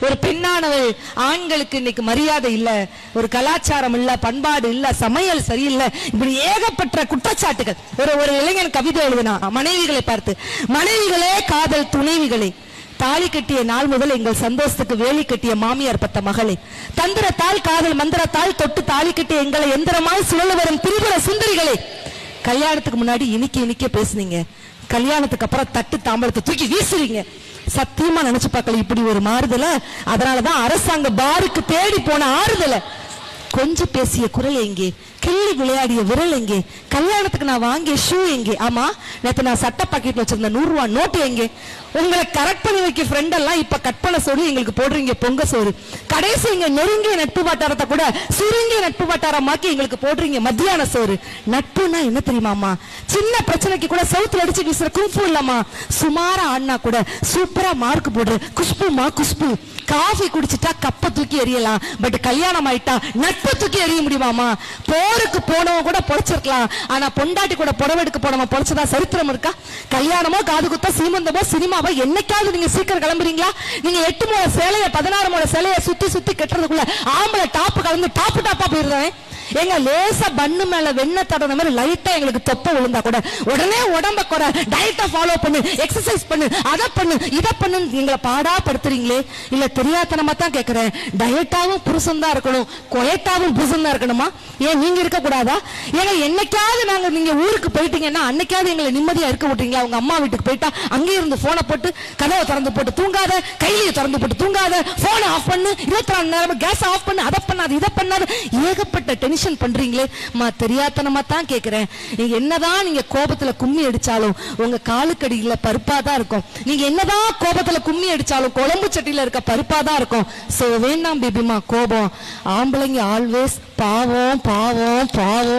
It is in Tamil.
ஒரு பெண்ணானவள் ஆண்களுக்கு இன்னைக்கு மரியாதை இல்ல, ஒரு கலாச்சாரம் இல்ல, பண்பாடு இல்ல, சமையல் சரியில்லை, இப்படி ஏகப்பட்ட குற்றச்சாட்டுகள். ஒரு இளைஞன் கவிதை எழுதினா மனைவிகளை பார்த்து, மனைவிகளே காதல் துணைவிகளே, தாலி கட்டிய நாள் முதல் எங்கள் சந்தோஷத்துக்கு வேலி கட்டிய மாமியார் பத்த மகளே, தந்திரத்தால் காதல் மந்திரத்தால் தொட்டு தாலி கட்டிய எங்களை எந்திரமாய் சுழல வரும் திரிபுர சுந்தரிகளே, கல்யாணத்துக்கு முன்னாடி இனிக்க பேசுனீங்க, கல்யாணத்துக்கு அப்புறம் தட்டு தாம்பரத்தை தூக்கி வீசுறீங்க. சத்தியமா நினைச்சு பார்க்கல இப்படி ஒரு மாறுதல. அதனாலதான் அரசாங்க பாருக்கு தேடி போன ஆறுதல. கொஞ்சம் பேசிய குரல் எங்கே, கிள்ளி விளையாடிய விரல் எங்கே, கல்யாணத்துக்கு நான் வாங்கிய ஷூ எங்கே, ஆமா நேற்று நான் சட்ட பாக்கெட் வச்சிருந்த 100 ரூபாய் நோட்டு எங்கே, உங்களை கரெக்ட் பண்ணி வைக்க ஃப்ரெண்ட் எல்லாம் இப்ப கட் பண்ண சொல்லி எங்களுக்கு போடுறீங்க பொங்க சோறு, கடைசி இங்க நெருங்கிய நட்பு வட்டாரத்தை கூட சுருங்கிய நட்பு வட்டாரமாக்கி எங்களுக்கு போடுறீங்க மத்தியான சோறு. நட்புனா என்ன தெரியுமாமா, சின்ன பிரச்சனைக்கு கூட சவுத்துல அடிச்சு வீசுற கும்பு இல்லாமா, சுமாரா ஆடினா கூட சூப்பரா மார்க் போடுற குஷ்புமா குஷ்பு. காஃபி குடிச்சிட்டா கப்ப தூக்கி எறியலாம், பட் கல்யாணம் ஆயிட்டா நட்பு தூக்கி எறிய முடியுமாமா. போருக்கு போனவன் கூட பொழைச்சிருக்கலாம், ஆனா பொண்டாட்டி கூட புடவெடுக்க போனவன் பொழைச்சதா சரித்திரம் இருக்கா? கல்யாணமோ காது குத்தோ சீமந்தமோ சினிமாவோ என்னைக்காவது நீங்க சீக்கிரம் கிளம்புறீங்களா? நீங்க 8 முழ சேலைய 16 முழ சேலைய சுத்தி கட்டுறதுக்குள்ள ஆம்பளை டாப்பு கலந்து டாப்பா போயிருந்தேன். எங்க லேசா பண்ணு மேல வெண்ண தடன மாதிரி லைட்டா எங்களுக்கு தொப்ப விழுந்தா கூட உடனே உடம்ப குறை, டயட்டை ஃபாலோ பண்ணு, எக்ஸசைஸ் பண்ணு, அதை பண்ணு இதை பண்ணு எங்களை பாடா படுத்துறீங்களே. இல்ல தெரியாதனமா தான் கேக்குறேன், டயட்டாவும் புருஷன் தான் இருக்கணும், கொயட்டாவும் புருஷன் தான் இருக்கணுமா? ஏன் நீங்க இருக்க கூடாதா? ஏங்க என்னைக்காவது நாங்க நீங்க ஊருக்கு போயிட்டீங்கன்னா அன்னைக்காவது எங்களை நிம்மதியா இருக்க விட்டுறீங்களா? உங்க அம்மா வீட்டுக்கு போயிட்டா அங்கே இருந்து போனை போட்டு கதவை திறந்து போட்டு தூங்காத, கையில திறந்து போட்டு தூங்காத, போனை ஆஃப் பண்ணு, 24 நேரம் கேஸ் ஆஃப் பண்ணு, அதை பண்ணாது இதை பண்ணாது, ஏகப்பட்ட டென்ஷன் பண்றீங்களே. தெரியாதனமா தான் கேக்குறேன், நீங்க என்னதான் நீங்க கோபத்துல கும்மி அடிச்சாலும் உங்க காலுக்கடியில பருப்பா தான் இருக்கும், நீங்க என்னதான் கோபத்துல கும்மி அடிச்சாலும் குழம்பு சட்டியில இருக்க பருப்பா தான் இருக்கும். சோ வேண்டாம் பேபிமா கோபம், ஆம்பளைங்க ஆல்வேஸ் பாவம் பாவம் பாவம்.